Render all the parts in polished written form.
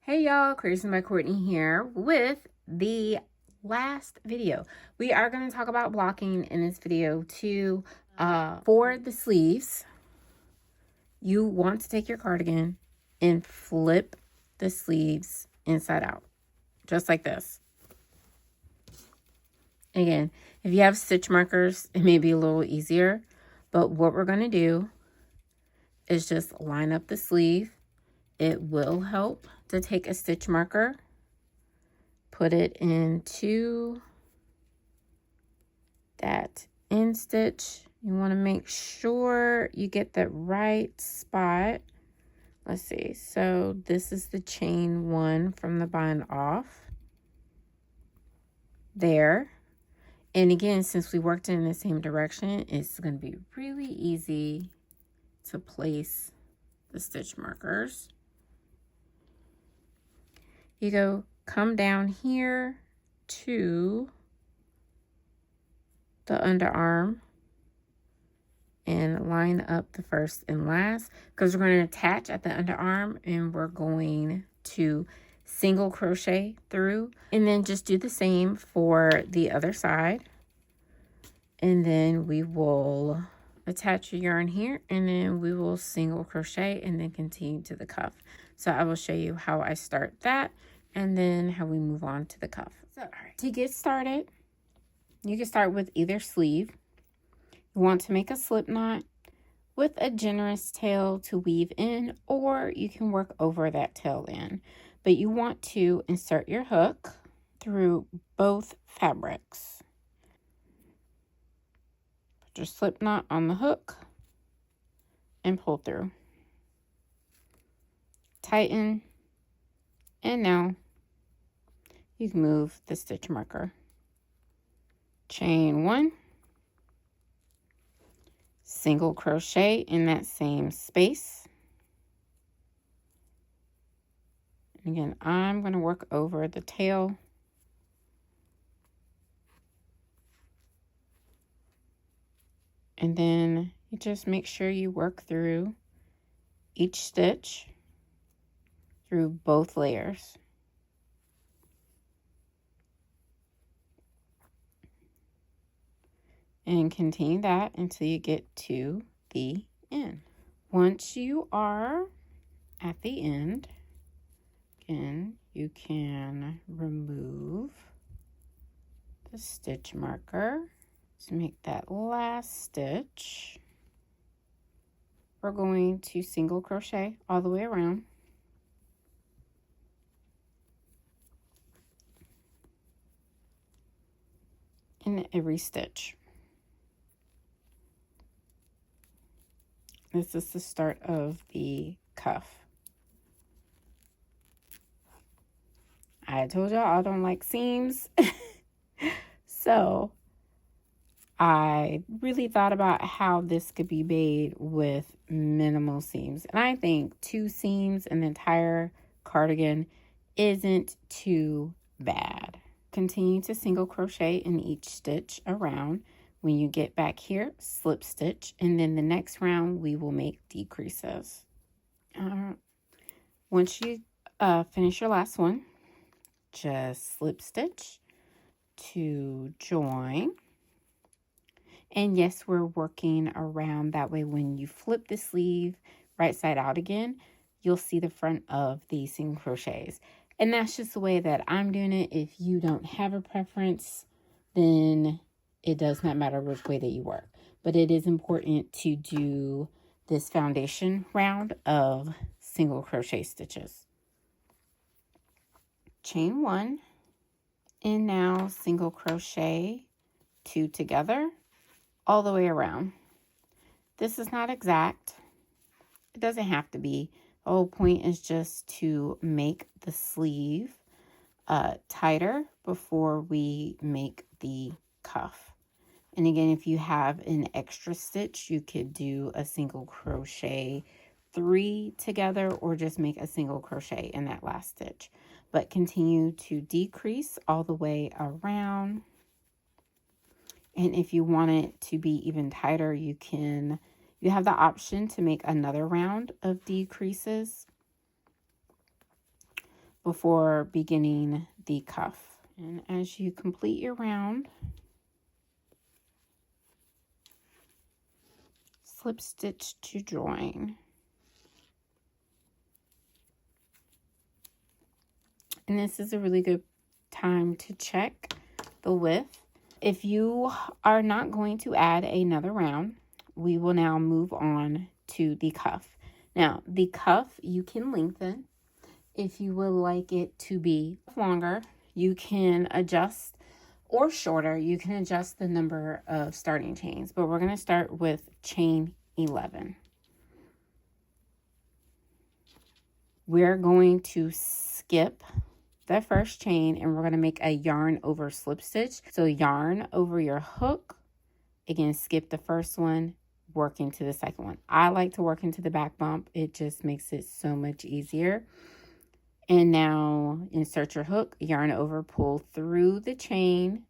Hey y'all, Creation by Courtney here with the last video. We are going to talk about blocking in this video too. For the sleeves, you want to take your cardigan and flip the sleeves inside out, just like this. Again, if you have stitch markers, it may be a little easier, but what we're going to do is just line up the sleeve. It will help to take a stitch marker, put it into that end stitch. You want to make sure you get the right spot. Let's see. So this is the chain one from the bind off. There. And again, since we worked in the same direction, it's going to be really easy to place the stitch markers. You come down here to the underarm and line up the first and last, because we're going to attach at the underarm and we're going to single crochet through, and then just do the same for the other side. And then we will attach your yarn here, and then we will single crochet and then continue to the cuff. So I will show you how I start that and then how we move on to the cuff. So all right, to get started, you can start with either sleeve. You want to make a slip knot with a generous tail to weave in, or you can work over that tail in. But you want to insert your hook through both fabrics. Put your slip knot on the hook and pull through. Tighten, and now you can move the stitch marker. Chain one, single crochet in that same space. Again, I'm going to work over the tail. And then you just make sure you work through each stitch through both layers. And continue that until you get to the end. Once you are at the end, again, you can remove the stitch marker to make that last stitch. We're going to single crochet all the way around. In every stitch. This is the start of the cuff. I told y'all I don't like seams. So I really thought about how this could be made with minimal seams. And I think 2 seams in the entire cardigan isn't too bad. Continue to single crochet in each stitch around. When you get back here, slip stitch, and then the next round we will make decreases. Once you finish your last one, just slip stitch to join. And yes, we're working around that way. When you flip the sleeve right side out again, you'll see the front of the single crochets. And that's just the way that I'm doing it. If you don't have a preference, then it does not matter which way that you work. But it is important to do this foundation round of single crochet stitches. Chain 1, and now single crochet 2 together all the way around. This is not exact. It doesn't have to be. The whole point is just to make the sleeve tighter before we make the cuff. And again, if you have an extra stitch, you could do a single crochet 3 together, or just make a single crochet in that last stitch. But continue to decrease all the way around. And if you want it to be even tighter, you have the option to make another round of decreases. before beginning the cuff. And as you complete your round, slip stitch to join. And this is a really good time to check the width. If you are not going to add another round, we will now move on to the cuff. Now, the cuff you can lengthen. If you would like it to be longer, you can adjust, or shorter, you can adjust the number of starting chains. But we're going to start with chain 11. We're going to skip the first chain and we're going to make a yarn over slip stitch. So yarn over your hook, again, skip the first one, work into the second one. I like to work into the back bump. It just makes it so much easier. And now insert your hook, yarn over, pull through the chain,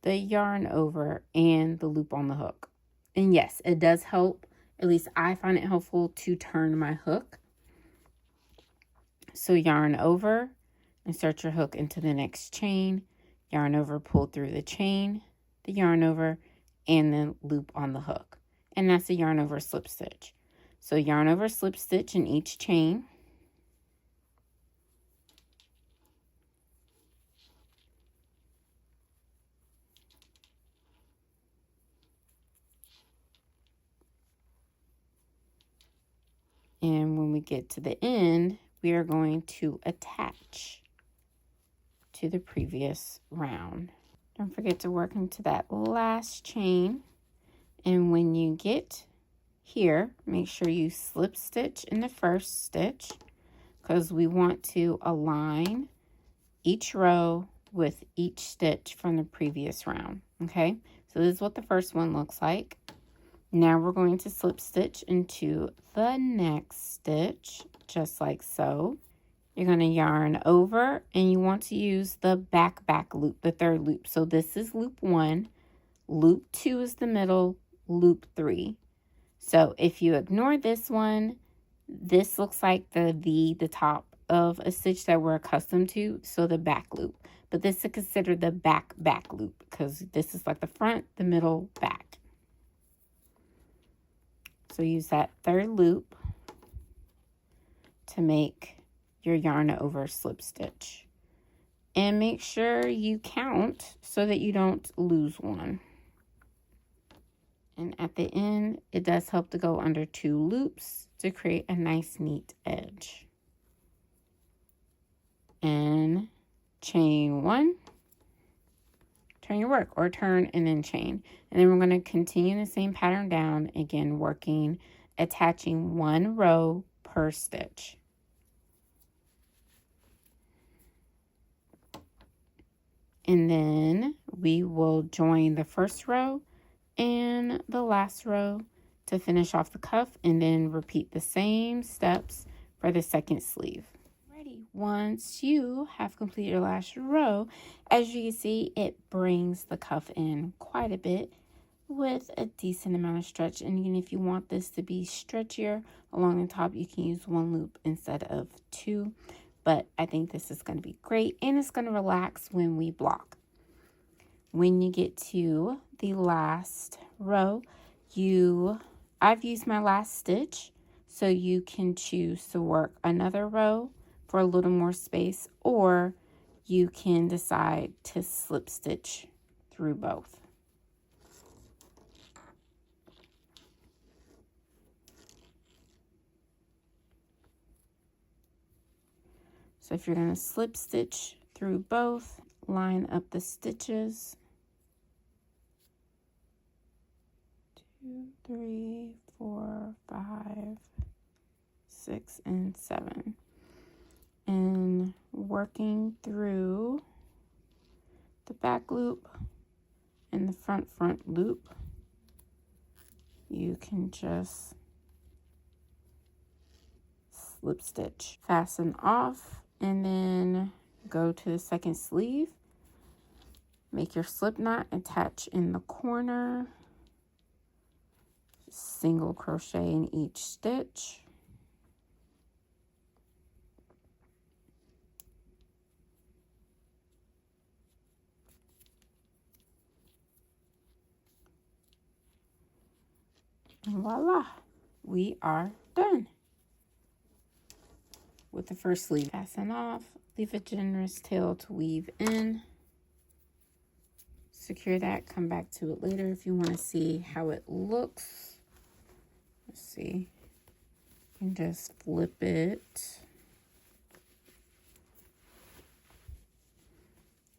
the yarn over, and the loop on the hook. And yes, it does help. At least I find it helpful to turn my hook. So yarn over, insert your hook into the next chain, yarn over, pull through the chain, the yarn over, and then loop on the hook. And that's a yarn over slip stitch. So yarn over slip stitch in each chain. And when we get to the end, we are going to attach to the previous round. Don't forget to work into that last chain. And when you get here, make sure you slip stitch in the first stitch, because we want to align each row with each stitch from the previous round. Okay, so this is what the first one looks like. Now we're going to slip stitch into the next stitch, just like so. You're going to yarn over, and you want to use the back loop, the third loop. So this is loop 1, loop 2 is the middle, loop 3. So if you ignore this one, this looks like the top of a stitch that we're accustomed to, so the back loop. But this is considered the back loop, because this is like the front, the middle, back. So use that third loop to make your yarn over slip stitch. And make sure you count so that you don't lose one. And at the end, it does help to go under 2 loops to create a nice, neat edge. And chain 1. Turn your work, or turn and then chain. And then we're going to continue the same pattern down, again working, attaching 1 row per stitch. And then we will join the first row and the last row to finish off the cuff, and then repeat the same steps for the second sleeve. Once you have completed your last row, as you can see, it brings the cuff in quite a bit with a decent amount of stretch. And even if you want this to be stretchier along the top, you can use 1 loop instead of 2. But I think this is going to be great, and it's going to relax when we block. When you get to the last row, I've used my last stitch, so you can choose to work another row for a little more space, or you can decide to slip stitch through both. So if you're going to slip stitch through both, line up the stitches. 2, 3, 4, 5, 6, and 7. And working through the back loop and the front loop, you can just slip stitch, fasten off, and then go to the second sleeve, make your slip knot, attach in the corner, single crochet in each stitch, And voila, we are done with the first sleeve. Fasten off, leave a generous tail to weave in. Secure that, come back to it later if you want to see how it looks. Let's see. You can just flip it.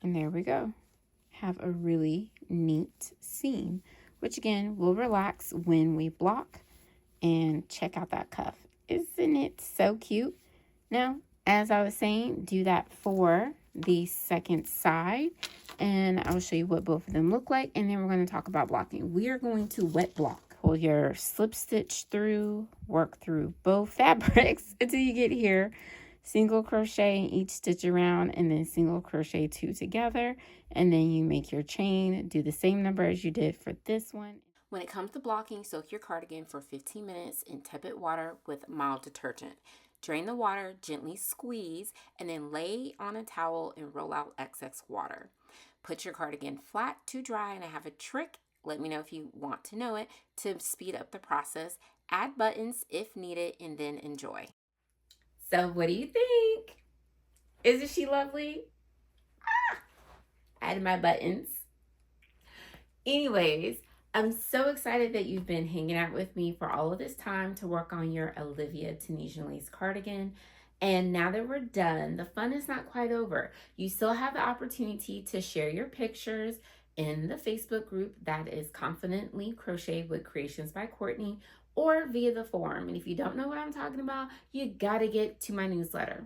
And there we go. Have a really neat seam, which again will relax when we block. And check out that cuff. Isn't it so cute? Now, as I was saying, do that for the second side. And I'll show you what both of them look like. And then we're going to talk about blocking. We are going to wet block. Pull your slip stitch through, work through both fabrics until you get here. Single crochet in each stitch around, and then single crochet 2 together. And then you make your chain. Do the same number as you did for this one. When it comes to blocking, soak your cardigan for 15 minutes in tepid water with mild detergent. Drain the water, gently squeeze, and then lay on a towel and roll out excess water. Put your cardigan flat to dry, and I have a trick, let me know if you want to know it, to speed up the process. Add buttons if needed, and then enjoy. So what do you think? Isn't she lovely? Add my buttons. Anyways, I'm so excited that you've been hanging out with me for all of this time to work on your Olivia Tunisian Lace Cardigan. And now that we're done, the fun is not quite over. You still have the opportunity to share your pictures in the Facebook group that is Confidently Crochet with Creations by Courtney, or via the forum. And if you don't know what I'm talking about, you gotta get to my newsletter.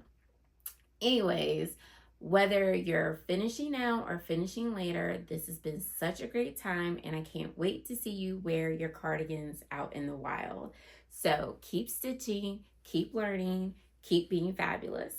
Anyways, whether you're finishing now or finishing later, this has been such a great time, and I can't wait to see you wear your cardigans out in the wild. So keep stitching, keep learning, keep being fabulous.